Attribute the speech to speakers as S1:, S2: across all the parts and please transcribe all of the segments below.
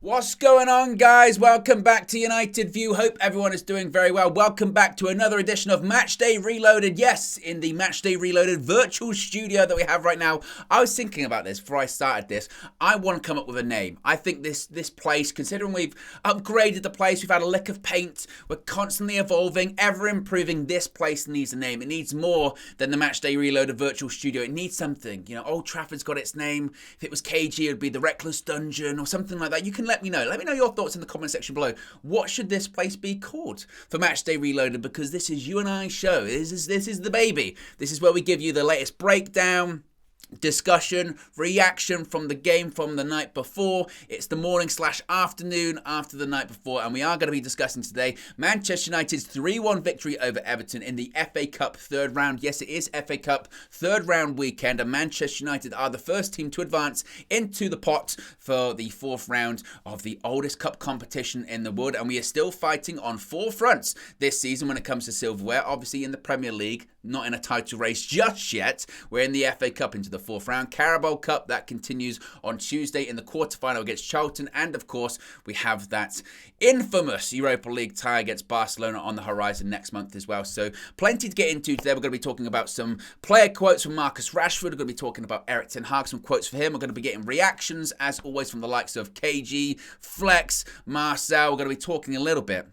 S1: What's going on, guys? Welcome back to United View. Hope everyone is doing very well. Welcome back to another edition of Matchday Reloaded. Yes, in the Matchday Reloaded virtual studio that we have right now. I was thinking about this before I started this. I want to come up with a name. I think this place, considering we've upgraded the place, we've had a lick of paint, we're constantly evolving, ever improving, this place needs a name. It needs more than the Matchday Reloaded virtual studio. It needs something. You know, Old Trafford's got its name. If it was KG, it would be the Reckless Dungeon or something like that. You can let me know. Let me know your thoughts in the comment section below. What should this place be called for Matchday Reloaded? Because this is you and I's show. This is the baby. This is where we give you the latest breakdown, discussion, reaction from the game from the night before. It's the morning/afternoon after the night before, and we are going to be discussing today Manchester United's 3-1 victory over Everton in the FA Cup third round. Yes, it is FA Cup third round weekend, and Manchester United are the first team to advance into the pot for the fourth round of the oldest cup competition in the world, and we are still fighting on four fronts this season when it comes to silverware. Obviously in the Premier League, not in a title race just yet. We're in the FA Cup into the fourth round. Carabao Cup, that continues on Tuesday in the quarterfinal against Charlton. And of course, we have that infamous Europa League tie against Barcelona on the horizon next month as well. So plenty to get into today. We're going to be talking about some player quotes from Marcus Rashford. We're going to be talking about Eric Ten Hag, some quotes for him. We're going to be getting reactions, as always, from the likes of KG, Flex, Marcel. We're going to be talking a little bit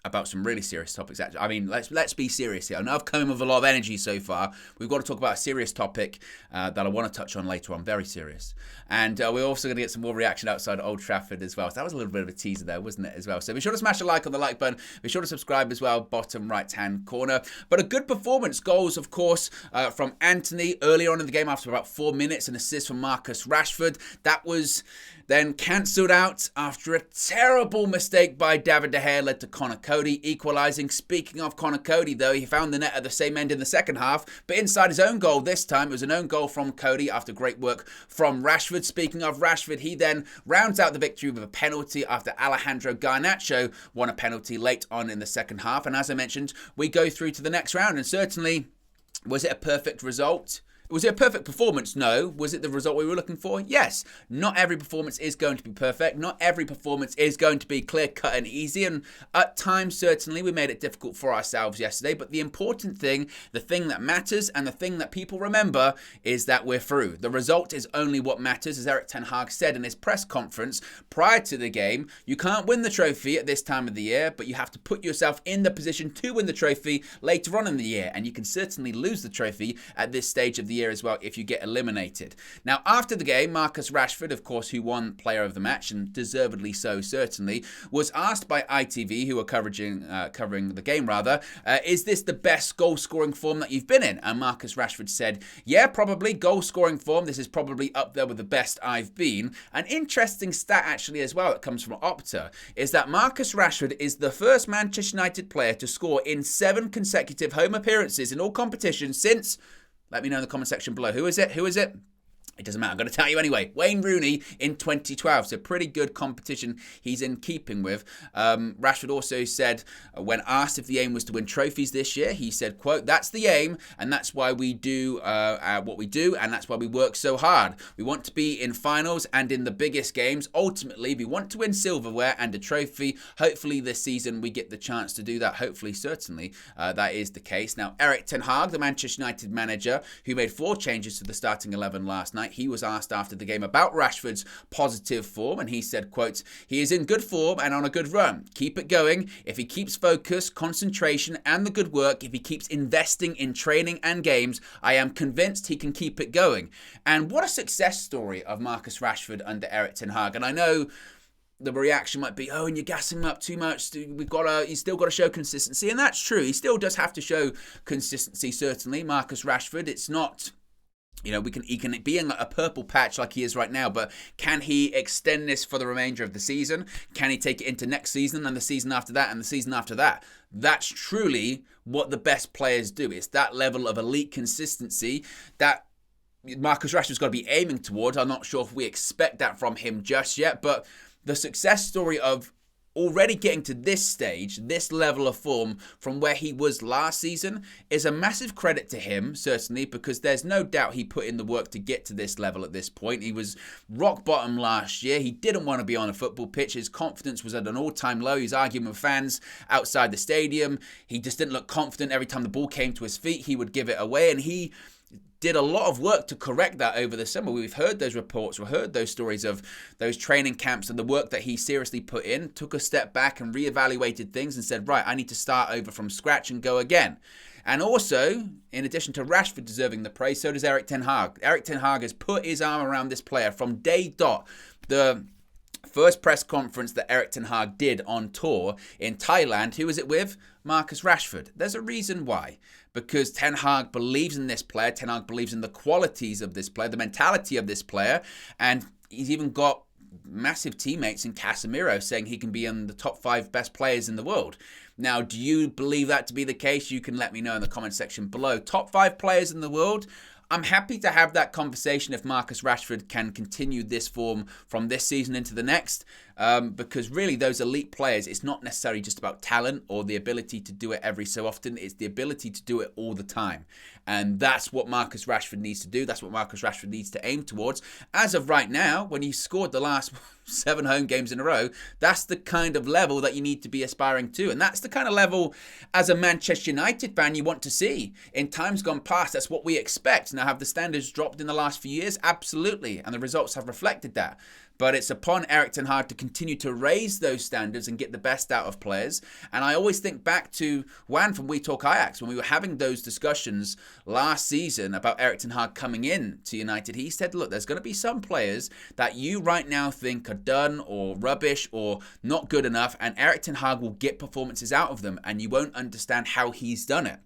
S1: about some really serious topics. Actually, I mean, let's be serious here. I know I've come in with a lot of energy so far. We've got to talk about a serious topic that I want to touch on later on. Very serious. And we're also going to get some more reaction outside Old Trafford as well. So that was a little bit of a teaser there, wasn't it, as well? So be sure to smash a like on the like button. Be sure to subscribe as well, bottom right-hand corner. But a good performance. Goals, of course, from Anthony early on in the game after about 4 minutes. An assist from Marcus Rashford. That was then cancelled out after a terrible mistake by David De Gea led to Connor Cody equalising. Speaking of Connor Cody, though, he found the net at the same end in the second half, but inside his own goal this time. It was an own goal from Cody after great work from Rashford. Speaking of Rashford, he then rounds out the victory with a penalty after Alejandro Garnacho won a penalty late on in the second half. And as I mentioned, we go through to the next round, and certainly, was it a perfect result? Was it a perfect performance? No. Was it the result we were looking for? Yes. Not every performance is going to be perfect. Not every performance is going to be clear-cut and easy. And at times, certainly, we made it difficult for ourselves yesterday. But the important thing, the thing that matters, and the thing that people remember is that we're through. The result is only what matters. As Eric Ten Hag said in his press conference prior to the game, you can't win the trophy at this time of the year, but you have to put yourself in the position to win the trophy later on in the year. And you can certainly lose the trophy at this stage of the year as well if you get eliminated. Now, after the game, Marcus Rashford, of course, who won player of the match, and deservedly so, certainly, was asked by ITV, who were covering the game, is this the best goal-scoring form that you've been in? And Marcus Rashford said, yeah, probably goal-scoring form. This is probably up there with the best I've been. An interesting stat, actually, as well, that comes from Opta, is that Marcus Rashford is the first Manchester United player to score in 7 consecutive home appearances in all competitions since... Let me know in the comment section below. Who is it? Who is it? It doesn't matter. I'm going to tell you anyway. Wayne Rooney in 2012. So pretty good competition he's in keeping with. Rashford also said, when asked if the aim was to win trophies this year, he said, quote, that's the aim, and that's why we do what we do, and that's why we work so hard. We want to be in finals and in the biggest games. Ultimately, we want to win silverware and a trophy. Hopefully this season we get the chance to do that. Hopefully, certainly, that is the case. Now, Eric Ten Hag, the Manchester United manager, who made 4 changes to the starting 11 last night, he was asked after the game about Rashford's positive form, and he said, quote, he is in good form and on a good run. Keep it going. If he keeps focus, concentration, and the good work, if he keeps investing in training and games, I am convinced he can keep it going. And what a success story of Marcus Rashford under Eric Ten Hag. And I know the reaction might be, oh, and you're gassing him up too much. He's still got to show consistency. And that's true. He still does have to show consistency, certainly. Marcus Rashford, it's not... You know, he can be in a purple patch like he is right now, but can he extend this for the remainder of the season? Can he take it into next season and the season after that and the season after that? That's truly what the best players do. It's that level of elite consistency that Marcus Rashford's got to be aiming towards. I'm not sure if we expect that from him just yet, but the success story of already getting to this stage, this level of form from where he was last season is a massive credit to him, certainly, because there's no doubt he put in the work to get to this level at this point. He was rock bottom last year. He didn't want to be on a football pitch. His confidence was at an all-time low. He was arguing with fans outside the stadium. He just didn't look confident. Every time the ball came to his feet, he would give it away, and he did a lot of work to correct that over the summer. We've heard those reports, we've heard those stories of those training camps and the work that he seriously put in, took a step back and reevaluated things and said, right, I need to start over from scratch and go again. And also, in addition to Rashford deserving the praise, so does Erik ten Hag. Erik ten Hag has put his arm around this player from day dot. The first press conference that Erik ten Hag did on tour in Thailand, who was it with? Marcus Rashford. There's a reason why. Because Ten Hag believes in this player. Ten Hag believes in the qualities of this player, the mentality of this player. And he's even got massive teammates in Casemiro saying he can be in the top 5 best players in the world. Now, do you believe that to be the case? You can let me know in the comment section below. Top 5 players in the world? I'm happy to have that conversation if Marcus Rashford can continue this form from this season into the next, because really those elite players, it's not necessarily just about talent or the ability to do it every so often. It's the ability to do it all the time. And that's what Marcus Rashford needs to do. That's what Marcus Rashford needs to aim towards. As of right now, when he scored the last 7 home games in a row, that's the kind of level that you need to be aspiring to. And that's the kind of level, as a Manchester United fan, you want to see. In times gone past, that's what we expect. Now, have the standards dropped in the last few years? Absolutely. And the results have reflected that. But it's upon Erik ten Hag to continue to raise those standards and get the best out of players. And I always think back to Juan from We Talk Ajax, when we were having those discussions last season about Erik ten Hag coming in to United. He said, look, there's going to be some players that you right now think are done or rubbish or not good enough, and Erik ten Hag will get performances out of them, and you won't understand how he's done it.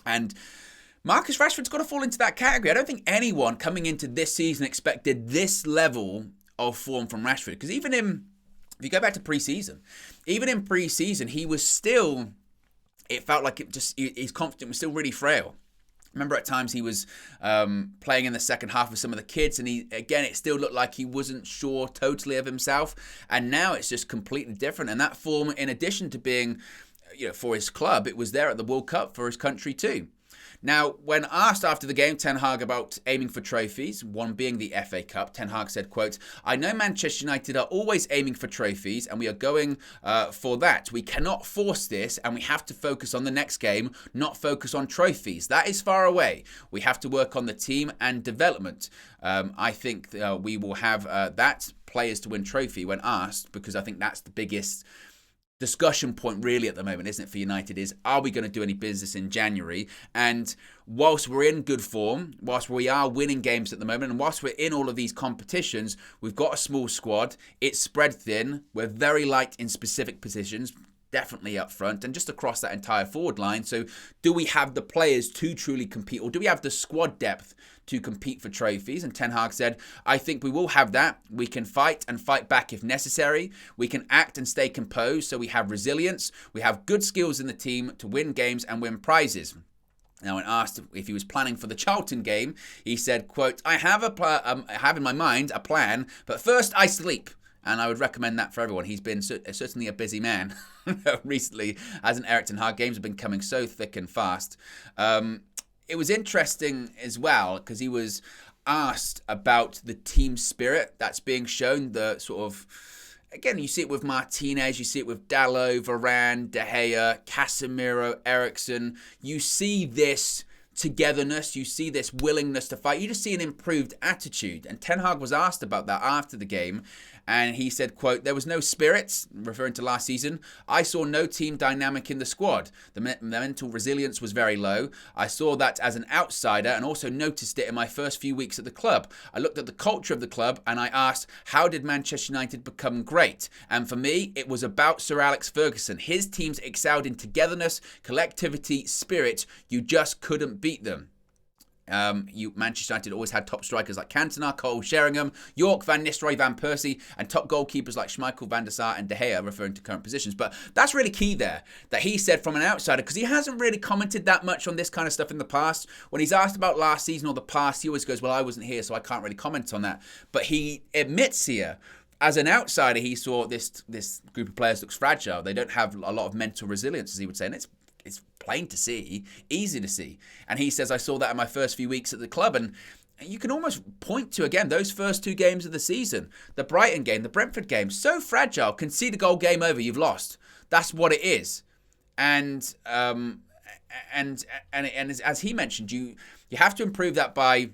S1: And Marcus Rashford's got to fall into that category. I don't think anyone coming into this season expected this level of form from Rashford, because if you go back to pre-season, even in pre-season, he was still, it felt like his confidence was still really frail. Remember at times he was playing in the second half with some of the kids, and it still looked like he wasn't sure totally of himself, and now it's just completely different. And that form, in addition to being, for his club, it was there at the World Cup for his country too. Now, when asked after the game, Ten Hag about aiming for trophies, one being the FA Cup, Ten Hag said, quote, I know Manchester United are always aiming for trophies and we are going for that. We cannot force this and we have to focus on the next game, not focus on trophies. That is far away. We have to work on the team and development. I think we will have that players to win trophy when asked, because I think that's the biggest discussion point really at the moment, isn't it, for United, is are we going to do any business in January? And whilst we're in good form, whilst we are winning games at the moment, and whilst we're in all of these competitions, we've got a small squad, it's spread thin, we're very light in specific positions, definitely up front and just across that entire forward line. So do we have the players to truly compete, or do we have the squad depth to compete for trophies? And Ten Hag said, I think we will have that. We can fight and fight back if necessary. We can act and stay composed, so we have resilience. We have good skills in the team to win games and win prizes. Now, when asked if he was planning for the Charlton game, he said, quote, I have in my mind a plan, but first I sleep. And I would recommend that for everyone. He's been certainly a busy man recently, as in Everton. Hard games have been coming so thick and fast. It was interesting as well because he was asked about the team spirit that's being shown. The sort of, again, you see it with Martinez, you see it with Dalot, Varane, De Gea, Casemiro, Eriksen. You see this togetherness, you see this willingness to fight, you just see an improved attitude. And Ten Hag was asked about that after the game, and he said, quote, there was no spirit, referring to last season. I saw no team dynamic in the squad. The mental resilience was very low. I saw that as an outsider and also noticed it in my first few weeks at the club. I looked at the culture of the club and I asked, how did Manchester United become great? And for me, it was about Sir Alex Ferguson. His teams excelled in togetherness, collectivity, spirit. You just couldn't beat them. Manchester United always had top strikers like Cantona, Cole, Sheringham, York, Van Nistelrooy, Van Persie, and top goalkeepers like Schmeichel, Van der Sar, and De Gea, referring to current positions. But that's really key there, that he said from an outsider, because he hasn't really commented that much on this kind of stuff in the past. When he's asked about last season or the past, he always goes, well, I wasn't here, so I can't really comment on that. But he admits here, as an outsider, he saw this group of players looks fragile. They don't have a lot of mental resilience, as he would say, and it's plain to see, easy to see. And he says, I saw that in my first few weeks at the club, and you can almost point to, again, those first 2 games of the season. The Brighton game, the Brentford game, so fragile. Concede a goal, game over, you've lost. That's what it is. And as he mentioned, you have to improve that by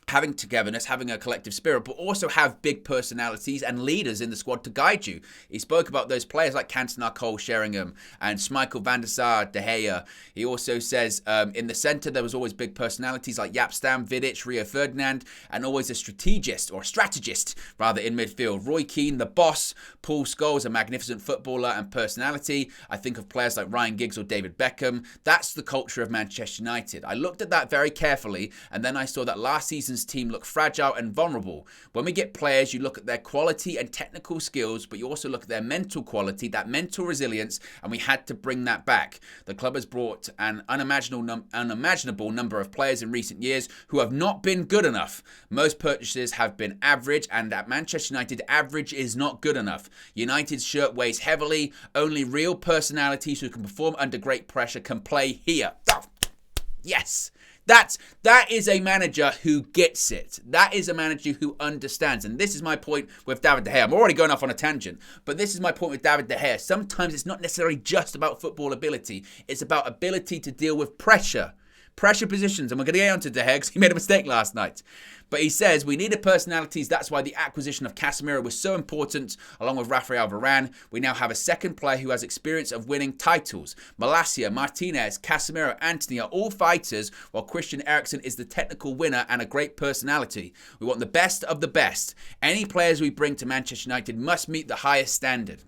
S1: having togetherness, having a collective spirit, but also have big personalities and leaders in the squad to guide you. He spoke about those players like Cantona, Cole, Sheringham, and Schmeichel, Van der Sar, De Gea. He also says in the centre there was always big personalities like Jaap Stam, Vidic, Rio Ferdinand, and always a strategist in midfield. Roy Keane, the boss. Paul Scholes, a magnificent footballer and personality. I think of players like Ryan Giggs or David Beckham. That's the culture of Manchester United. I looked at that very carefully, and then I saw that last season's team look fragile and vulnerable. When we get players, you look at their quality and technical skills, but you also look at their mental quality, that mental resilience, and we had to bring that back. The club has brought an unimaginable number of players in recent years who have not been good enough. Most purchases have been average, and at Manchester United, average is not good enough. United's shirt weighs heavily. Only real personalities who can perform under great pressure can play here. Oh, yes. That is a manager who gets it. That is a manager who understands. And this is my point with David De Gea. I'm already going off on a tangent, but this is my point with David De Gea. Sometimes it's not necessarily just about football ability. It's about ability to deal with pressure positions. And we're going to get on to De Gea because he made a mistake last night. But he says we needed personalities. That's why the acquisition of Casemiro was so important, along with Rafael Varane. We now have a second player who has experience of winning titles. Malacia, Martinez, Casemiro, Antony are all fighters, while Christian Eriksen is the technical winner and a great personality. We want the best of the best. Any players we bring to Manchester United must meet the highest standard.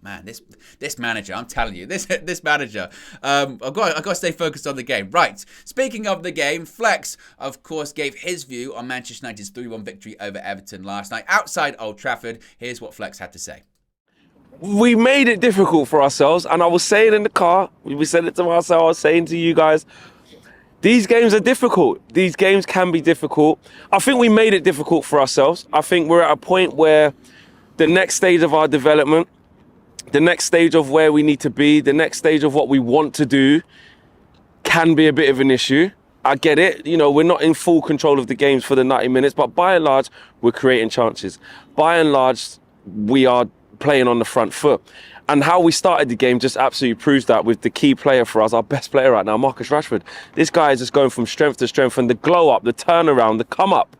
S1: Man, this manager, I'm telling you, this manager, I've got to stay focused on the game. Right, speaking of the game, Flex, of course, gave his view on Manchester United's 3-1 victory over Everton last night outside Old Trafford. Here's what Flex had to say.
S2: We made it difficult for ourselves, and I was saying in the car, we said it to myself, I was saying to you guys, these games are difficult. These games can be difficult. I think we made it difficult for ourselves. I think we're at a point where the next stage of our development, the next stage of where we need to be, the next stage of what we want to do can be a bit of an issue. I get it. You know, we're not in full control of the games for the 90 minutes, but by and large, we're creating chances. By and large, we are playing on the front foot. And how we started the game just absolutely proves that with the key player for us, our best player right now, Marcus Rashford. This guy is just going from strength to strength, and the glow up, the turnaround, the come up,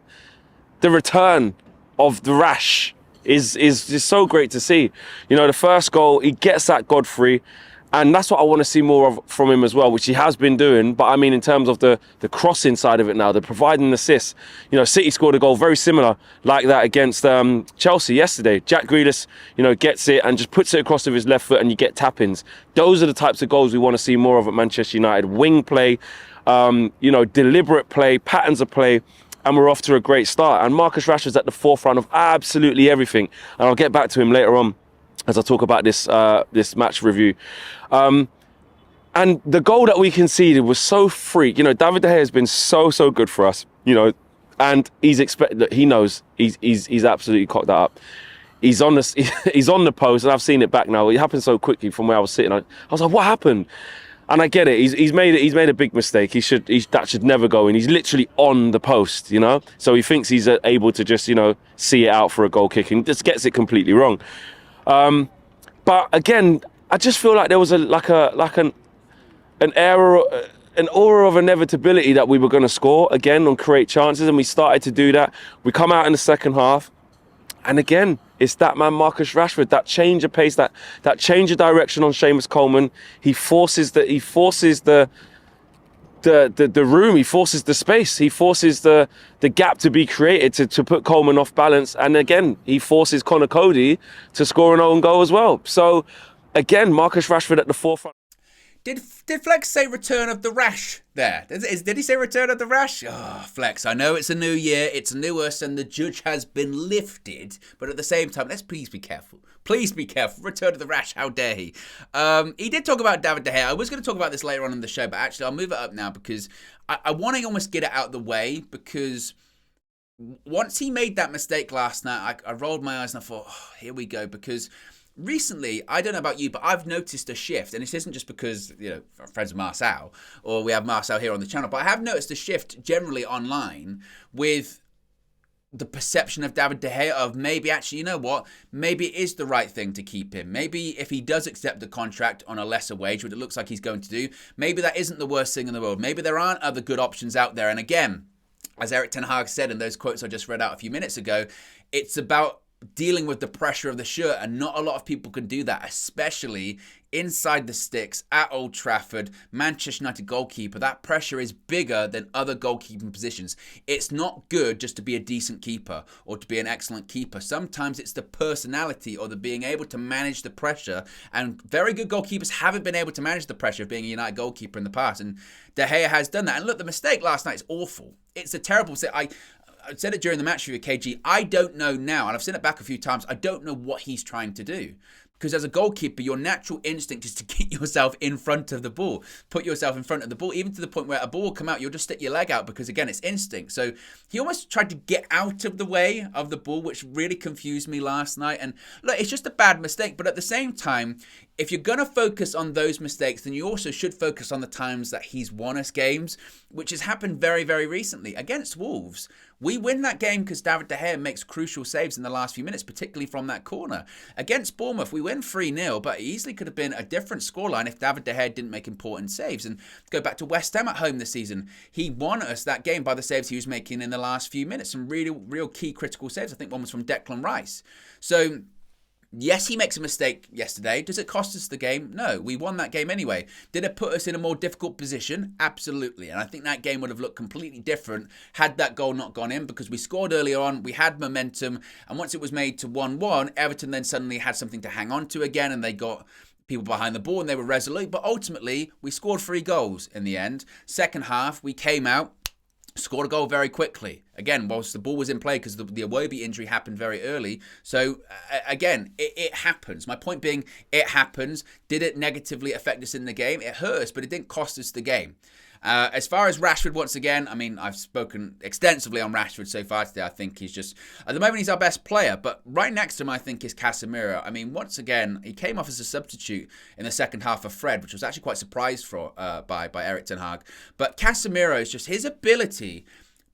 S2: the return of the Rash is so great to see. You know, the first goal, he gets that Godfrey, and that's what I want to see more of from him as well, which he has been doing. But I mean, in terms of the crossing side of it now, the providing assists. You know, City scored a goal very similar like that against Chelsea yesterday. Jack Grealish, you know, gets it and just puts it across with his left foot, and you get tap-ins. Those are the types of goals we want to see more of at Manchester United. Wing play, you know, deliberate play, patterns of play. And we're off to a great start. And Marcus Rashford's at the forefront of absolutely everything. And I'll get back to him later on as I talk about this match review. And the goal that we conceded was so freak. You know, David De Gea has been so good for us. You know, and he knows he's absolutely cocked that up. He's on the post, and I've seen it back now. It happened so quickly from where I was sitting. I was like, what happened? And I get it. He's made a big mistake. That should never go in. He's literally on the post, you know. So he thinks he's able to just, you know, see it out for a goal kick, and just gets it completely wrong. But again, I just feel like there was an error, an aura of inevitability that we were going to score again and create chances, and we started to do that. We come out in the second half, and again, it's that man Marcus Rashford, that change of pace, that change of direction on Seamus Coleman. He forces the room, he forces the space, he forces the gap to be created to put Coleman off balance. And again, he forces Connor Cody to score an own goal as well. So again, Marcus Rashford at the forefront.
S1: Did Flex say return of the Rash there? Did he say return of the Rash? Oh, Flex, I know it's a new year, it's new us, and the judge has been lifted. But at the same time, let's please be careful. Please be careful. Return of the Rash, how dare he? He did talk about David De Gea. I was going to talk about this later on in the show, but actually I'll move it up now because I want to almost get it out of the way, because once he made that mistake last night, I rolled my eyes and I thought, oh, here we go, because recently, I don't know about you, but I've noticed a shift, and this isn't just because, I'm friends with Marcel, or we have Marcel here on the channel, but I have noticed a shift generally online with the perception of David De Gea of maybe actually, you know what, maybe it is the right thing to keep him. Maybe if he does accept the contract on a lesser wage, which it looks like he's going to do, maybe that isn't the worst thing in the world. Maybe there aren't other good options out there. And again, as Erik ten Hag said in those quotes I just read out a few minutes ago, it's about dealing with the pressure of the shirt, and not a lot of people can do that, especially inside the sticks at Old Trafford. Manchester United goalkeeper, that pressure is bigger than other goalkeeping positions. It's not good just to be a decent keeper or to be an excellent keeper. Sometimes it's the personality or the being able to manage the pressure, and very good goalkeepers haven't been able to manage the pressure of being a United goalkeeper in the past, and De Gea has done that. And look, the mistake last night is awful. It's a terrible mistake. I said it during the match review, KG. I don't know now, and I've seen it back a few times, I don't know what he's trying to do. Because as a goalkeeper, your natural instinct is to get yourself in front of the ball. Put yourself in front of the ball, even to the point where a ball will come out, you'll just stick your leg out because, again, it's instinct. So he almost tried to get out of the way of the ball, which really confused me last night. And look, it's just a bad mistake. But at the same time, if you're going to focus on those mistakes, then you also should focus on the times that he's won us games, which has happened very, very recently. Against Wolves, we win that game because David De Gea makes crucial saves in the last few minutes, particularly from that corner. Against Bournemouth, we win 3-0, but it easily could have been a different scoreline if David De Gea didn't make important saves. And go back to West Ham at home this season, he won us that game by the saves he was making in the last few minutes. Some really, real key critical saves. I think one was from Declan Rice. So yes, he makes a mistake yesterday. Does it cost us the game? No, we won that game anyway. Did it put us in a more difficult position? Absolutely. And I think that game would have looked completely different had that goal not gone in, because we scored earlier on, we had momentum, and once it was made to 1-1, Everton then suddenly had something to hang on to again, and they got people behind the ball and they were resolute. But ultimately, we scored 3 goals in the end. Second half, we came out, scored a goal very quickly. Again, whilst the ball was in play, because the Iwobi injury happened very early. So, again, it happens. My point being, it happens. Did it negatively affect us in the game? It hurt us, but it didn't cost us the game. As far as Rashford, once again, I mean, I've spoken extensively on Rashford so far today. I think he's just, at the moment, he's our best player. But right next to him, I think, is Casemiro. I mean, once again, he came off as a substitute in the second half of Fred, which was actually quite surprised by Erik ten Hag. But Casemiro is just his ability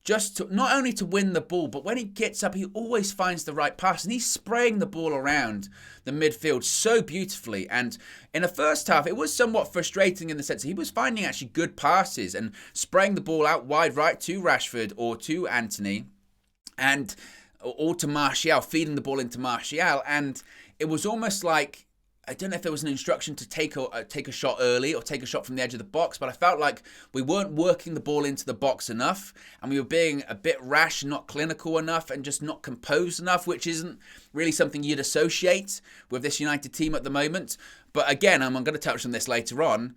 S1: just to not only to win the ball, but when he gets up, he always finds the right pass, and he's spraying the ball around the midfield so beautifully. And in the first half, it was somewhat frustrating in the sense that he was finding actually good passes and spraying the ball out wide right to Rashford or to Anthony, and or to Martial, feeding the ball into Martial, and it was almost like, I don't know if there was an instruction to take a shot early or take a shot from the edge of the box, but I felt like we weren't working the ball into the box enough, and we were being a bit rash, not clinical enough, and just not composed enough, which isn't really something you'd associate with this United team at the moment. But again, I'm going to touch on this later on.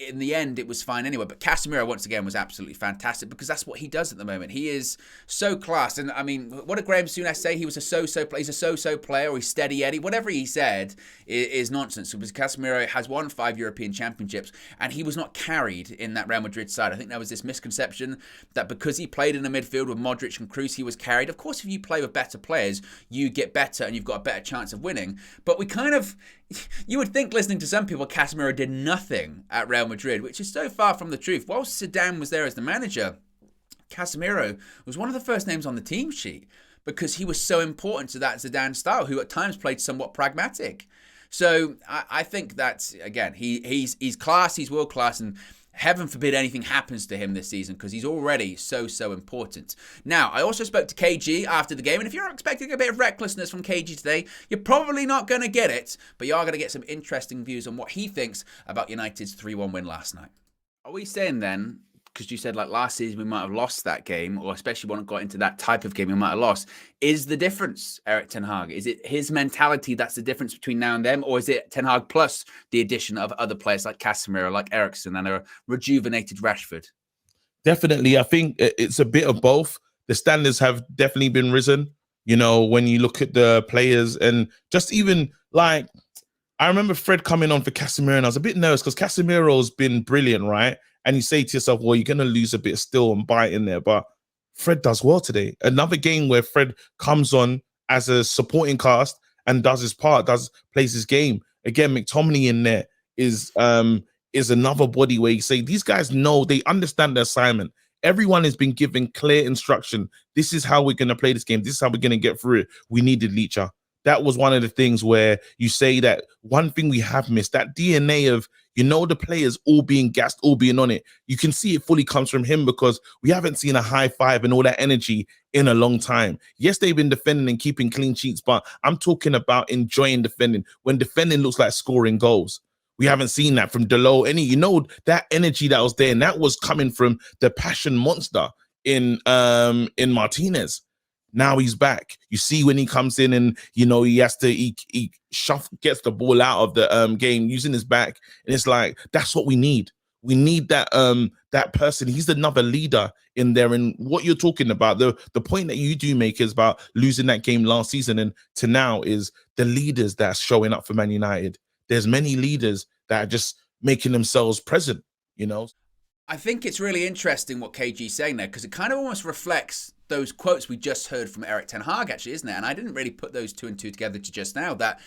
S1: In the end, it was fine anyway. But Casemiro, once again, was absolutely fantastic, because that's what he does at the moment. He is so class. And I mean, what did Graham Souness say? He was a so-so player. He's a so-so player, or he's steady Eddie. Whatever he said is nonsense, because Casemiro has won 5 European Championships, and he was not carried in that Real Madrid side. I think there was this misconception that because he played in the midfield with Modric and Kroos, he was carried. Of course, if you play with better players, you get better and you've got a better chance of winning. But we kind of, you would think, listening to some people, Casemiro did nothing at Real Madrid, which is so far from the truth. Whilst Zidane was there as the manager, Casemiro was one of the first names on the team sheet, because he was so important to that Zidane style, who at times played somewhat pragmatic. So I think that, again, he's class, he's world class, and heaven forbid anything happens to him this season, because he's already so important. Now, I also spoke to KG after the game, and if you're expecting a bit of recklessness from KG today, you're probably not going to get it, but you are going to get some interesting views on what he thinks about United's 3-1 win last night. Are we saying then, because you said like last season we might have lost that game, or especially when it got into that type of game we might have lost, is the difference Erik ten Hag? Is it his mentality that's the difference between now and then, or is it ten Hag plus the addition of other players like Casemiro, like Eriksen, and a rejuvenated Rashford?
S3: Definitely. I think it's a bit of both. The standards have definitely been risen, you know, when you look at the players, and just even like, I remember Fred coming on for Casemiro, and I was a bit nervous because Casemiro's been brilliant, right? And you say to yourself, well, you're going to lose a bit of steel and bite in there. But Fred does well today. Another game where Fred comes on as a supporting cast and does his part, plays his game. Again, McTominay in there is another body where you say these guys know, they understand the assignment. Everyone has been given clear instruction. This is how we're going to play this game. This is how we're going to get through it. We needed Licha. That was one of the things where you say that one thing we have missed, that DNA of, the players all being gassed, all being on it. You can see it fully comes from him because we haven't seen a high five and all that energy in a long time. Yes, they've been defending and keeping clean sheets, but I'm talking about enjoying defending. When defending looks like scoring goals. We haven't seen that from Delo. That energy that was there, and that was coming from the passion monster in Martinez. Now he's back. You see when he comes in and, he has to, he gets the ball out of the game using his back. And it's like, that's what we need. We need that person. He's another leader in there. And what you're talking about, the point that you do make is about losing that game last season and to now is the leaders that's showing up for Man United. There's many leaders that are just making themselves present,
S1: I think it's really interesting what KG's saying there because it kind of almost reflects those quotes we just heard from Erik ten Hag, actually, isn't it? And I didn't really put those two and two together to just now. That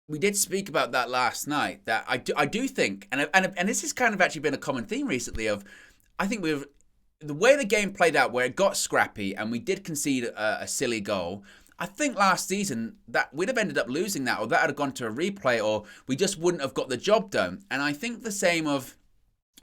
S1: we did speak about that last night. That I do think, and this has kind of actually been a common theme recently. I think the way the game played out, where it got scrappy, and we did concede a silly goal. I think last season that we'd have ended up losing that, or that had gone to a replay, or we just wouldn't have got the job done. And I think the same of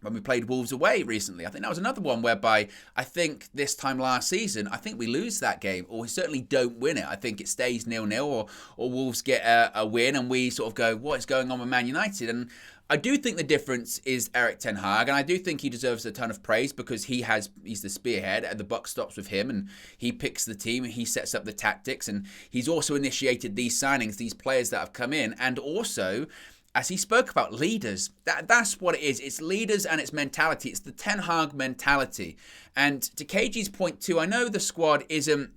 S1: when we played Wolves away recently. I think that was another one whereby I think this time last season, I think we lose that game, or we certainly don't win it. I think it stays 0-0, or Wolves get a win, and we sort of go, what is going on with Man United? And I do think the difference is Erik ten Hag, and I do think he deserves a ton of praise because he's the spearhead, and the buck stops with him, and he picks the team, and he sets up the tactics, and he's also initiated these signings, these players that have come in, and also, as he spoke about, leaders. That's what it is. It's leaders and it's mentality. It's the Ten Hag mentality. And to KG's point too, I know the squad isn't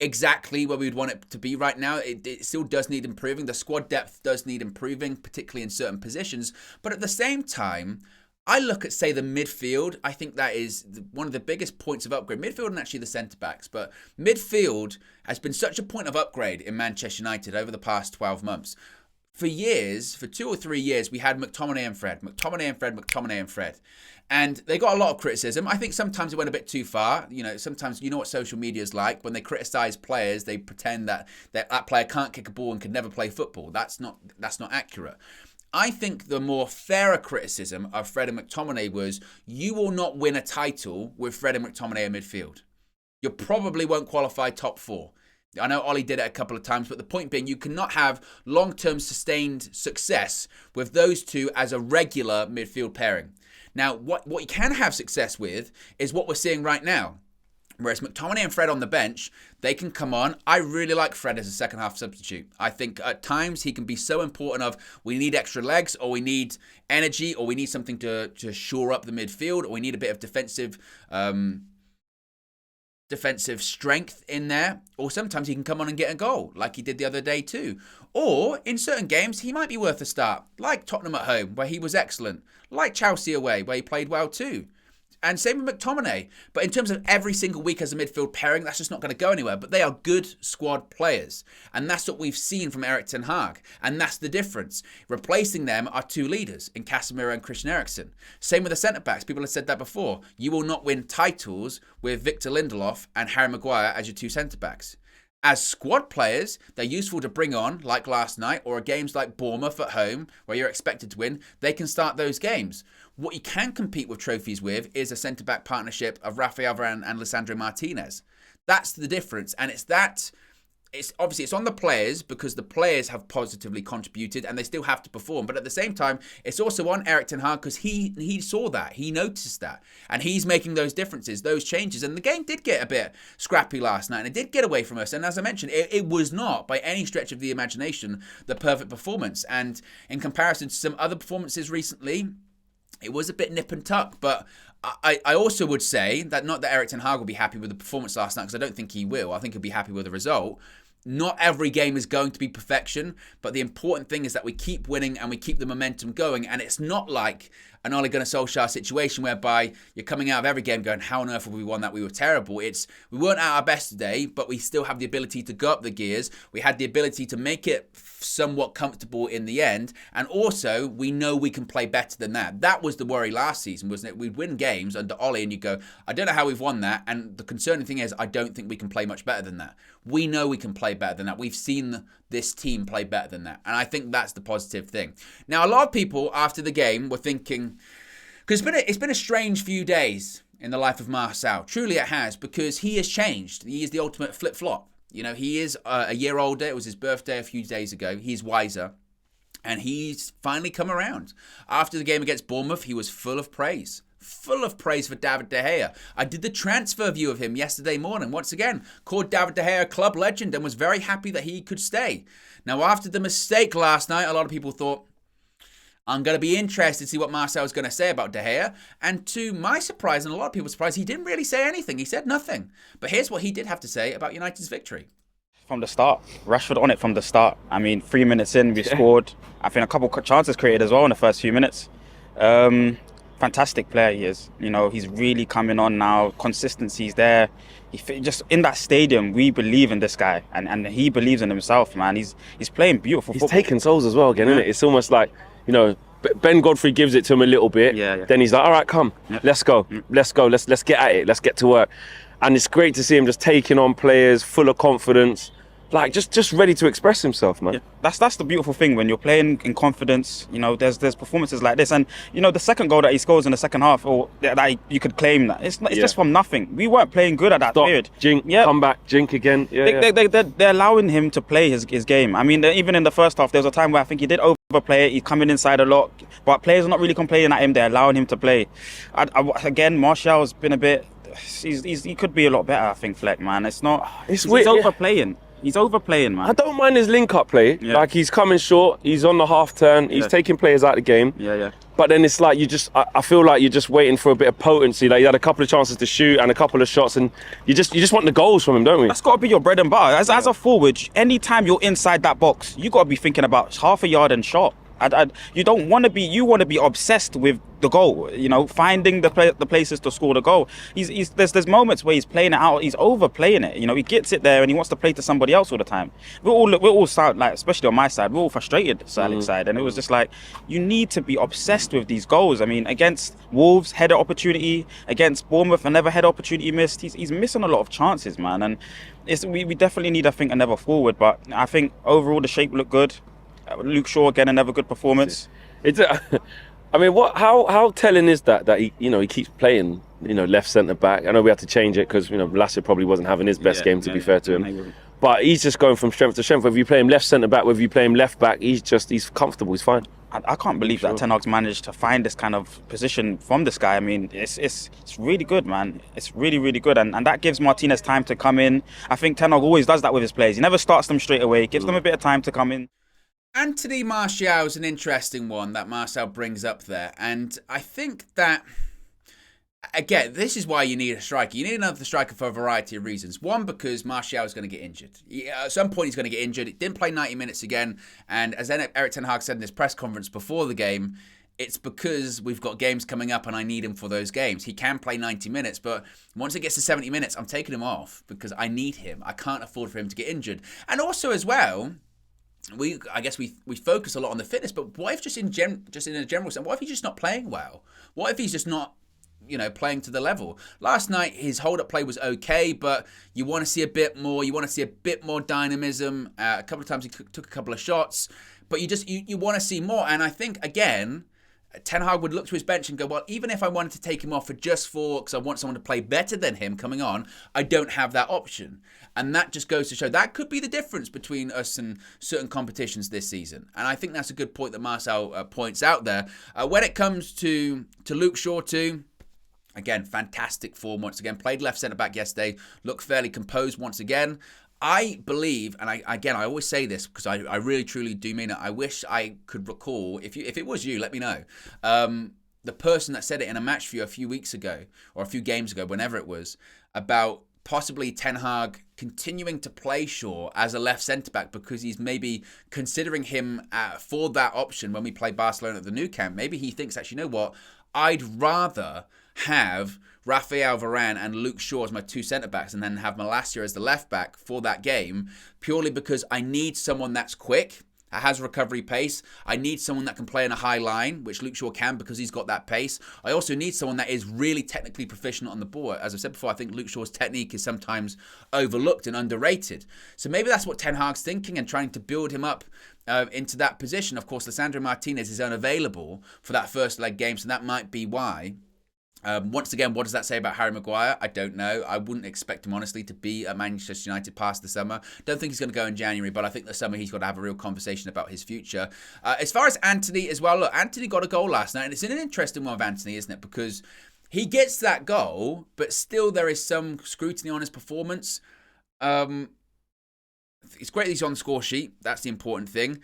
S1: exactly where we'd want it to be right now. It still does need improving. The squad depth does need improving, particularly in certain positions. But at the same time, I look at, say, the midfield. I think that is one of the biggest points of upgrade. Midfield and actually the centre-backs. But midfield has been such a point of upgrade in Manchester United over the past 12 months. For years, for 2 or 3 years, we had McTominay and Fred. And they got a lot of criticism. I think sometimes it went a bit too far. Sometimes what social media is like. When they criticise players, they pretend that player can't kick a ball and can never play football. That's not accurate. I think the more fairer criticism of Fred and McTominay was, you will not win a title with Fred and McTominay in midfield. You probably won't qualify top 4. I know Ollie did it a couple of times, but the point being, you cannot have long-term sustained success with those two as a regular midfield pairing. Now, what you can have success with is what we're seeing right now. Whereas McTominay and Fred on the bench, they can come on. I really like Fred as a second-half substitute. I think at times he can be so important of, we need extra legs, or we need energy, or we need something to shore up the midfield, or we need a bit of defensive strength in there, or sometimes he can come on and get a goal like he did the other day too. Or in certain games he might be worth a start, like Tottenham at home where he was excellent, like Chelsea away where he played well too, and same with McTominay. But in terms of every single week as a midfield pairing, that's just not going to go anywhere. But they are good squad players, and that's what we've seen from Erik ten Hag, and that's the difference. Replacing them are 2 leaders in Casemiro and Christian Eriksen. Same with the centre-backs. People have said that before. You will not win titles with Victor Lindelof and Harry Maguire as your 2 centre-backs. As squad players, they're useful to bring on, like last night, or games like Bournemouth at home, where you're expected to win. They can start those games. What you can compete with trophies with is a centre-back partnership of Rafael Varane and Lisandro Martinez. That's the difference. And it's obviously it's on the players, because the players have positively contributed and they still have to perform. But at the same time, it's also on Erik ten Hag, because he saw that, he noticed that, and he's making those differences, those changes. And the game did get a bit scrappy last night, and it did get away from us. And as I mentioned, it was not by any stretch of the imagination the perfect performance. And in comparison to some other performances recently, it was a bit nip and tuck. But I also would say that, not that Erik ten Hag will be happy with the performance last night, because I don't think he will. I think he'll be happy with the result. Not every game is going to be perfection, but the important thing is that we keep winning and we keep the momentum going. And it's not like an Ole Gunnar Solskjaer situation whereby you're coming out of every game going, how on earth have we won that? We were terrible. We weren't at our best today, but we still have the ability to go up the gears. We had the ability to make it somewhat comfortable in the end. And also, we know we can play better than that. That was the worry last season, wasn't it? We'd win games under Ole and you go, I don't know how we've won that. And the concerning thing is, I don't think we can play much better than that. We know we can play better than that. We've seen this team play better than that. And I think that's the positive thing. Now, a lot of people after the game were thinking, because it's been a strange few days in the life of Marcel. Truly it has, because he has changed. He is the ultimate flip-flop. You know, he is a year older. It was his birthday a few days ago. He's wiser. And he's finally come around. After the game against Bournemouth, he was full of praise. Full of praise for David De Gea. I did the transfer view of him yesterday morning. Once again, called David De Gea a club legend and was very happy that he could stay. Now, after the mistake last night, a lot of people thought, I'm going to be interested to see what Marcel is going to say about De Gea. And to my surprise, and a lot of people's surprise, he didn't really say anything. He said nothing. But here's what he did have to say about United's victory.
S4: From the start, Rashford on it from the start. I mean, 3 minutes in, we scored. I think a couple of chances created as well in the first few minutes. Fantastic player he is. You know, he's really coming on now. Consistency's there. Just in that stadium, we believe in this guy, and he believes in himself, man. He's playing beautiful football.
S2: He's taking souls as well again, isn't it? It's almost like, you know, Ben Godfrey gives it to him a little bit.
S4: Yeah.
S2: Then he's like, all right, come, let's go. Let's get at it. Let's get to work. And it's great to see him just taking on players, full of confidence. Like just ready to express himself, man.
S4: Yeah. That's the beautiful thing when you're playing in confidence. You know, there's performances like this, and you know the second goal that he scores in the second half, or that you could claim that it's just from nothing. We weren't playing good at that period.
S2: Jink, come back, Jink again.
S4: They're allowing him to play his game. I mean, even in the first half, there was a time where I think he did overplay it. He's coming inside a lot, but players are not really complaining at him. They're allowing him to play. Again, Martial's been a bit. He could be a lot better. I think Fleck, man. It's not. He's overplaying. He's overplaying, man.
S2: I don't mind his link-up play.
S4: Yeah.
S2: Like, he's coming short, he's on the half-turn, he's taking players out of the game.
S4: Yeah.
S2: But then it's like, I feel like you're just waiting for a bit of potency. Like, you had a couple of chances to shoot and a couple of shots, and you just want the goals from him, don't we?
S4: That's got to be your bread and butter. As a forward, anytime you're inside that box, you got to be thinking about half a yard and shot. You don't want to be. You want to be obsessed with the goal. You know, finding the places to score the goal. There's moments where he's playing it out. He's overplaying it. You know, he gets it there and he wants to play to somebody else all the time. We're all sound like, especially on my side, we're all frustrated. Salih's side, and it was just like, you need to be obsessed with these goals. I mean, against Wolves, header opportunity. Against Bournemouth, another header opportunity missed. He's missing a lot of chances, man. And we definitely need, I think, another forward. But I think overall the shape looked good. Luke Shaw again, another good performance.
S2: I mean, how telling is that he keeps playing, left centre back. I know we had to change it because Lasser probably wasn't having his best game, to be fair to him. But he's just going from strength to strength. Whether you play him left centre back, whether you play him left back, he's comfortable. He's fine.
S4: I can't believe that Ten Hag's managed to find this kind of position from this guy. I mean, it's really good, man. It's really, really good. And that gives Martinez time to come in. I think Ten Hag always does that with his players. He never starts them straight away. Gives them a bit of time to come in.
S1: Anthony Martial is an interesting one that Marcel brings up there. And I think that, again, this is why you need a striker. You need another striker for a variety of reasons. One, because Martial is going to get injured. At some point, he's going to get injured. He didn't play 90 minutes again. And as Eric Ten Hag said in his press conference before the game, it's because we've got games coming up and I need him for those games. He can play 90 minutes, but once it gets to 70 minutes, I'm taking him off because I need him. I can't afford for him to get injured. And also as well, I guess we focus a lot on the fitness, but what if just in a general sense, what if he's just not playing well? What if he's just not, playing to the level? Last night, his hold-up play was okay, but you want to see a bit more. You want to see a bit more dynamism. A couple of times he took a couple of shots, but you want to see more. And I think, again, Ten Hag would look to his bench and go, well, even if I wanted to take him off because I want someone to play better than him coming on, I don't have that option. And that just goes to show that could be the difference between us and certain competitions this season. And I think that's a good point that Marcel points out there. When it comes to Luke Shaw too, again, fantastic form once again. Played left centre-back yesterday. Looked fairly composed once again. I believe, and I always say this because I really, truly do mean it. I wish I could recall, if it was you, let me know. The person that said it in a match view a few weeks ago, or a few games ago, whenever it was, about possibly Ten Hag continuing to play Shaw as a left centre-back because he's maybe considering him for that option when we play Barcelona at the Nou Camp. Maybe he thinks, actually, you know what? I'd rather have Rafael Varane and Luke Shaw as my two centre-backs and then have Malacia as the left-back for that game, purely because I need someone that's quick, that has recovery pace. I need someone that can play in a high line, which Luke Shaw can because he's got that pace. I also need someone that is really technically proficient on the ball. As I've said before, I think Luke Shaw's technique is sometimes overlooked and underrated. So maybe that's what Ten Hag's thinking and trying to build him up into that position. Of course, Lisandro Martinez is unavailable for that first leg game, so that might be why. Once again, what does that say about Harry Maguire? I don't know. I wouldn't expect him, honestly, to be at Manchester United past the summer. Don't think he's going to go in January, but I think the summer he's got to have a real conversation about his future. As far as Anthony as well, look, Anthony got a goal last night, and it's an interesting one with Anthony, isn't it? Because he gets that goal, but still there is some scrutiny on his performance. It's great that he's on the score sheet. That's the important thing.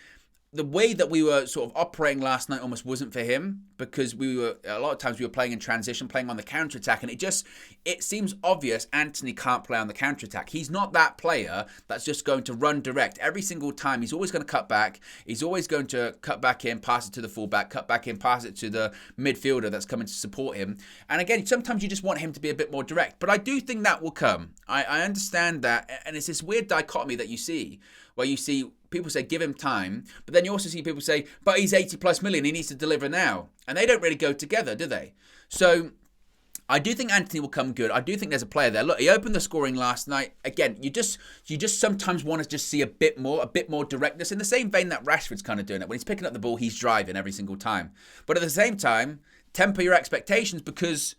S1: The way that we were sort of operating last night almost wasn't for him, because a lot of times we were playing in transition, playing on the counter-attack, and it seems obvious Anthony can't play on the counter-attack. He's not that player that's just going to run direct every single time. He's always going to cut back. He's always going to cut back in, pass it to the fullback, cut back in, pass it to the midfielder that's coming to support him. And again, sometimes you just want him to be a bit more direct, but I do think that will come. I understand that, and it's this weird dichotomy that you see, where you see people say, give him time, but then you also see people say, but he's 80 plus million, he needs to deliver now. And they don't really go together, do they? So I do think Anthony will come good. I do think there's a player there. Look, he opened the scoring last night. Again, you just sometimes want to just see a bit more directness, in the same vein that Rashford's kind of doing it. When he's picking up the ball, he's driving every single time. But at the same time, temper your expectations, because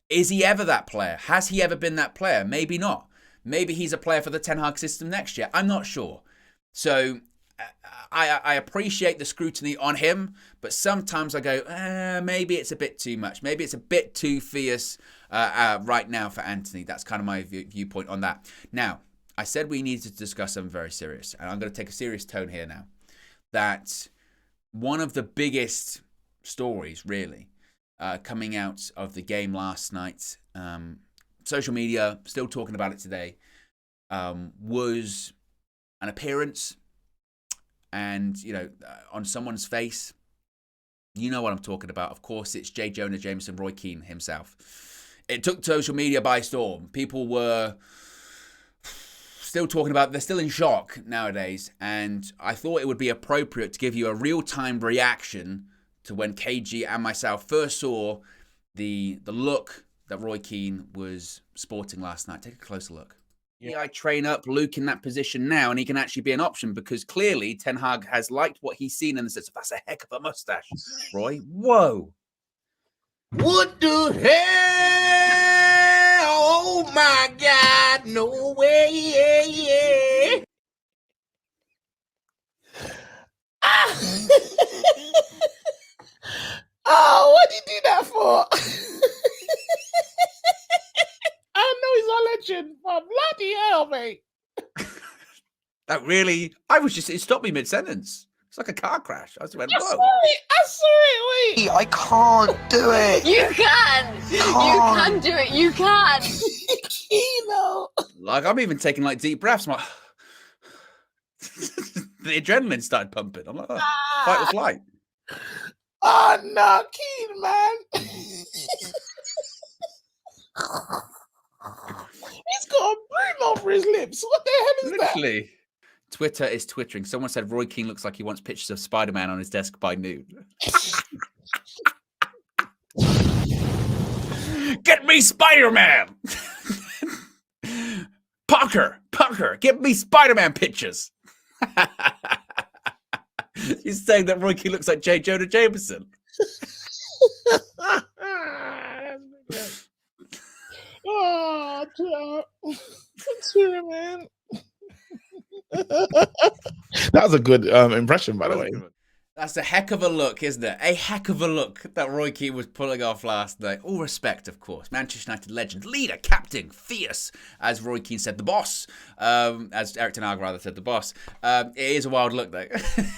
S1: is he ever that player? Has he ever been that player? Maybe not. Maybe he's a player for the Ten Hag system next year. I'm not sure. So I appreciate the scrutiny on him, but sometimes I go, maybe it's a bit too much. Maybe it's a bit too fierce right now for Anthony. That's kind of my viewpoint on that. Now, I said we needed to discuss something very serious, and I'm going to take a serious tone here now. That one of the biggest stories, really, coming out of the game last night, social media, still talking about it today, was an appearance and, on someone's face. You know what I'm talking about. Of course, it's J. Jonah Jameson, Roy Keane himself. It took social media by storm. People were still talking about it. They're still in shock nowadays. And I thought it would be appropriate to give you a real-time reaction to when KG and myself first saw the look that Roy Keane was sporting last night. Take a closer look. Yeah. I train up Luke in that position now, and he can actually be an option, because clearly Ten Hag has liked what he's seen and says, that's a heck of a mustache, Roy. Whoa.
S5: What the hell? Oh my God, no way. Oh, what did you do that for? I know he's a legend, but bloody hell, mate.
S1: That really, it stopped me mid-sentence. It's like a car crash. I just went, whoa.
S5: I saw it, wait. I can't do it.
S6: You can. You can do it. You can.
S1: Like, I'm even taking like deep breaths. I'm like, the adrenaline started pumping. I'm like, fight or flight.
S5: Oh, no, Keane, man. He's got a broom over his lips. What the hell is
S1: Literally. That? Twitter is twittering. Someone said Roy Keane looks like he wants pictures of Spider-Man on his desk by noon. Get me Spider-Man! Parker, get me Spider-Man pictures. He's saying that Roy Keane looks like J. Jonah Jameson.
S5: Oh, man. That was a good impression, by the way.
S1: That's a heck of a look, isn't it? A heck of a look that Roy Keane was pulling off last night. All respect, of course. Manchester United legend, leader, captain, fierce, as Roy Keane said, the boss. As Eric Ten Hag rather said, the boss. It is a wild look, though.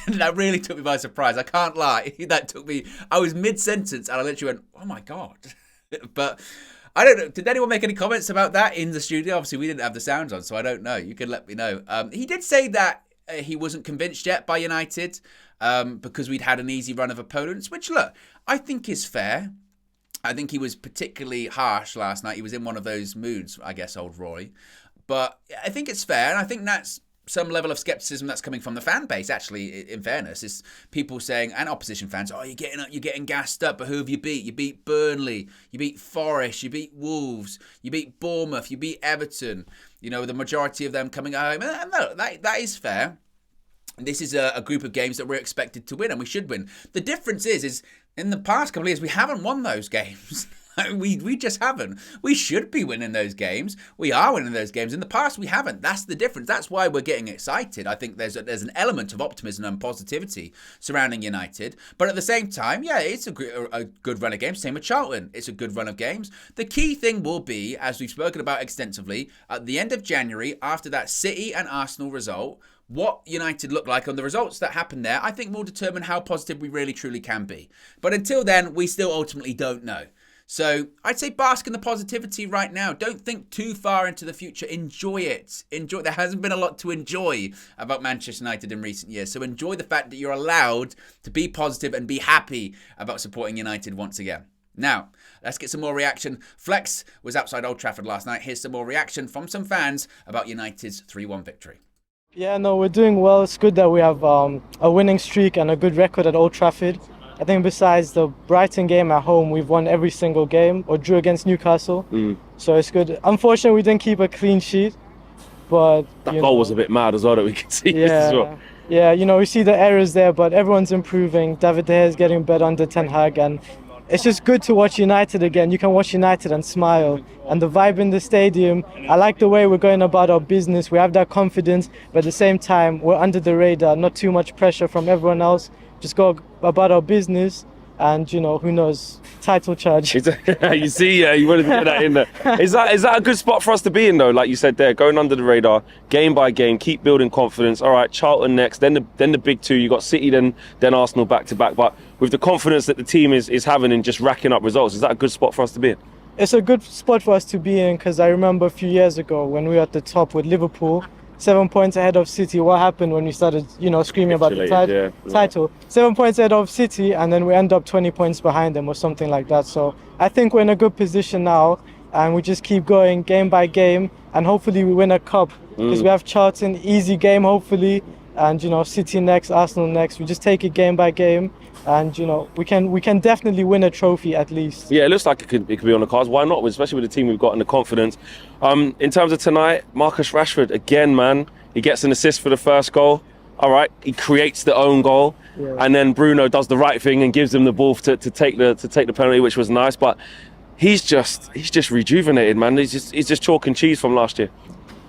S1: That really took me by surprise. I can't lie. That took me. I was mid-sentence, and I literally went, "Oh my God!" But I don't know. Did anyone make any comments about that in the studio? Obviously, we didn't have the sounds on, so I don't know. You can let me know. He did say that he wasn't convinced yet by United because we'd had an easy run of opponents, which, look, I think is fair. I think he was particularly harsh last night. He was in one of those moods, I guess, old Roy. But I think it's fair, and I think that's some level of skepticism that's coming from the fan base, actually, in fairness. Is people saying, and opposition fans, oh, you're getting gassed up, but who have you beat? You beat Burnley, you beat Forest, you beat Wolves, you beat Bournemouth, you beat Everton, you know, the majority of them coming home. And no, that is fair. This is a group of games that we're expected to win, and we should win. The difference is in the past couple of years, we haven't won those games. We just haven't. We should be winning those games. We are winning those games. In the past, we haven't. That's the difference. That's why we're getting excited. I think there's an element of optimism and positivity surrounding United. But at the same time, yeah, it's a good run of games. Same with Charlton. It's a good run of games. The key thing will be, as we've spoken about extensively, at the end of January, after that City and Arsenal result, what United look like on the results that happen there, I think will determine how positive we really truly can be. But until then, we still ultimately don't know. So I'd say bask in the positivity right now. Don't think too far into the future. Enjoy it. Enjoy. There hasn't been a lot to enjoy about Manchester United in recent years. So enjoy the fact that you're allowed to be positive and be happy about supporting United once again. Now, let's get some more reaction. Flex was outside Old Trafford last night. Here's some more reaction from some fans about United's 3-1 victory.
S7: Yeah, no, we're doing well. It's good that we have a winning streak and a good record at Old Trafford. I think besides the Brighton game at home, we've won every single game or drew against Newcastle. So it's good. Unfortunately, we didn't keep a clean sheet, but
S2: that goal was a bit mad as well that we can see as well.
S7: Yeah, you know, we see the errors there, but everyone's improving. David De Gea is getting better under Ten Hag, and it's just good to watch United again. You can watch United and smile. And the vibe in the stadium, I like the way we're going about our business. We have that confidence, but at the same time, we're under the radar. Not too much pressure from everyone else. Just go about our business, and you know, who knows, title charge.
S2: You see, you wanted to get that in there. Is that a good spot for us to be in though? Like you said there, going under the radar, game by game, keep building confidence. All right, Charlton next, then the big two. You got City, then Arsenal back to back. But with the confidence that the team is having in just racking up results, is that a good spot for us to be in?
S7: It's a good spot for us to be in because I remember a few years ago when we were at the top with Liverpool. 7 points ahead of City. What happened when we started, you know, screaming about the title? 7 points ahead of City, and then we end up 20 points behind them or something like that. So I think we're in a good position now, and we just keep going game by game, and hopefully we win a cup because we have Charlton, easy game hopefully, and you know, City next, Arsenal next. We just take it game by game, and you know, we can definitely win a trophy at least.
S2: Yeah, it looks like it could be on the cards. Why not? Especially with the team we've got and the confidence. In terms of tonight, Marcus Rashford again, man. He gets an assist for the first goal. All right, he creates the own goal, and then Bruno does the right thing and gives him the ball to take the penalty, which was nice. But he's just rejuvenated, man. He's just chalk and cheese from last year.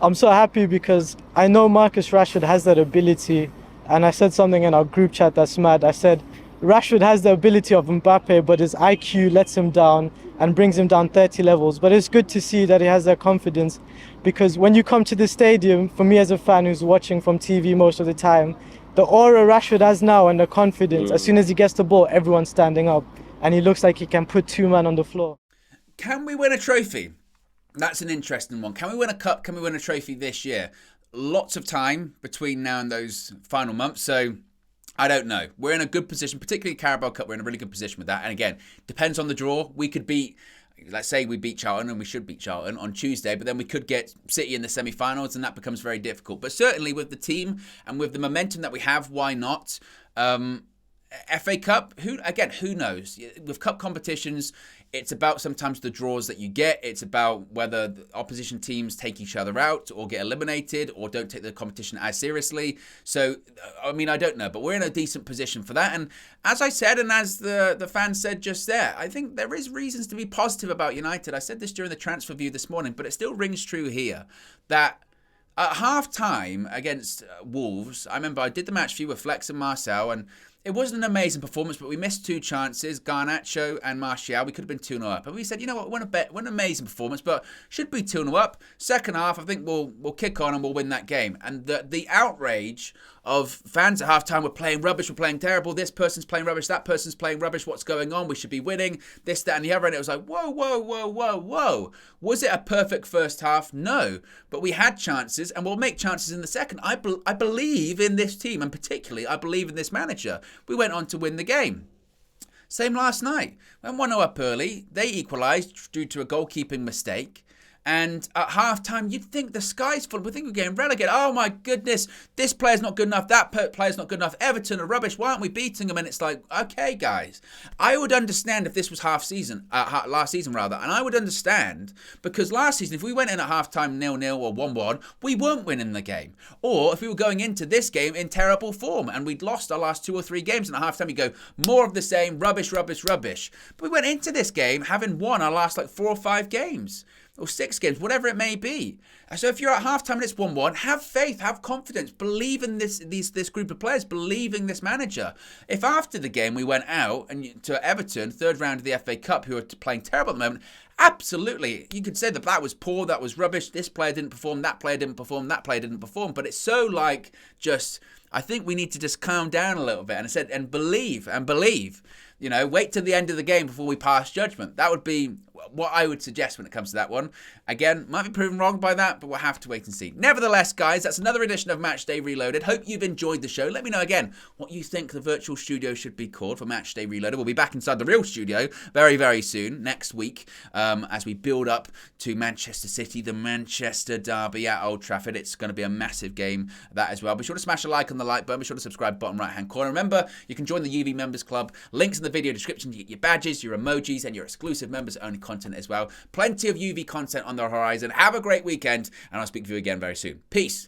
S7: I'm so happy because I know Marcus Rashford has that ability, and I said something in our group chat that's mad. I said Rashford has the ability of Mbappe, but his IQ lets him down and brings him down 30 levels. But it's good to see that he has that confidence, because when you come to the stadium, for me as a fan who's watching from TV most of the time, the aura Rashford has now and the confidence, as soon as he gets the ball, everyone's standing up, and he looks like he can put two men on the floor.
S1: Can we win a trophy? That's an interesting one. Can we win a cup? Can we win a trophy this year? Lots of time between now and those final months, so I don't know. We're in a good position, particularly Carabao Cup. We're in a really good position with that. And again, depends on the draw. We could beat, let's say we beat Charlton, and we should beat Charlton on Tuesday, but then we could get City in the semi-finals, and that becomes very difficult. But certainly with the team and with the momentum that we have, why not? FA Cup, who knows? With cup competitions, it's about sometimes the draws that you get. It's about whether the opposition teams take each other out or get eliminated or don't take the competition as seriously. So, I mean, I don't know, but we're in a decent position for that. And as I said, and as the fans said just there, I think there is reasons to be positive about United. I said this during the transfer view this morning, but it still rings true here that at half-time against Wolves, I remember I did the match view with Flex and Marcel, and it wasn't an amazing performance, but we missed 2 chances, Garnacho and Martial. We could have been 2-0 up. And we said, you know what, we're an amazing performance, but should be 2-0 up. Second half, I think we'll kick on and we'll win that game. And the outrage of fans at halftime, we're playing rubbish, we're playing terrible, this person's playing rubbish, that person's playing rubbish, what's going on, we should be winning, this, that, and the other. And it was like, whoa. Was it a perfect first half? No. But we had chances, and we'll make chances in the second. I believe in this team, and particularly, I believe in this manager. We went on to win the game. Same last night. When 1-0 up early, they equalised due to a goalkeeping mistake. And at halftime, you'd think the sky's full. We think we're getting relegated. Oh my goodness, this player's not good enough. That player's not good enough. Everton are rubbish. Why aren't we beating them? And it's like, okay, guys, I would understand if this was last season, and I would understand because last season, if we went in at halftime 0-0 or 1-1, we weren't winning the game. Or if we were going into this game in terrible form and we'd lost our last 2 or 3 games, and at halftime you go more of the same, rubbish. But we went into this game having won our last 4 or 5 games. Or 6 games, whatever it may be. So if you're at halftime and it's 1-1, have faith, have confidence, believe in this group of players, believe in this manager. If after the game we went out and to Everton, 3rd round of the FA Cup, who are playing terrible at the moment, absolutely, you could say that was poor, that was rubbish, this player didn't perform, that player didn't perform, that player didn't perform. But it's so I think we need to just calm down a little bit and believe. You know, wait till the end of the game before we pass judgment. That would be what I would suggest when it comes to that one. Again, might be proven wrong by that, but we'll have to wait and see. Nevertheless, guys, that's another edition of Matchday Reloaded. Hope you've enjoyed the show. Let me know again what you think the virtual studio should be called for Matchday Reloaded. We'll be back inside the real studio very, very soon, next week, as we build up to Manchester City, the Manchester derby at Old Trafford. It's going to be a massive game, that as well. Be sure to smash a like on the like button. Be sure to subscribe, bottom right-hand corner. Remember, you can join the UV Members Club. Links in the video description to get your badges, your emojis, and your exclusive members-only content as well. Plenty of UV content on the horizon. Have a great weekend, and I'll speak to you again very soon. Peace.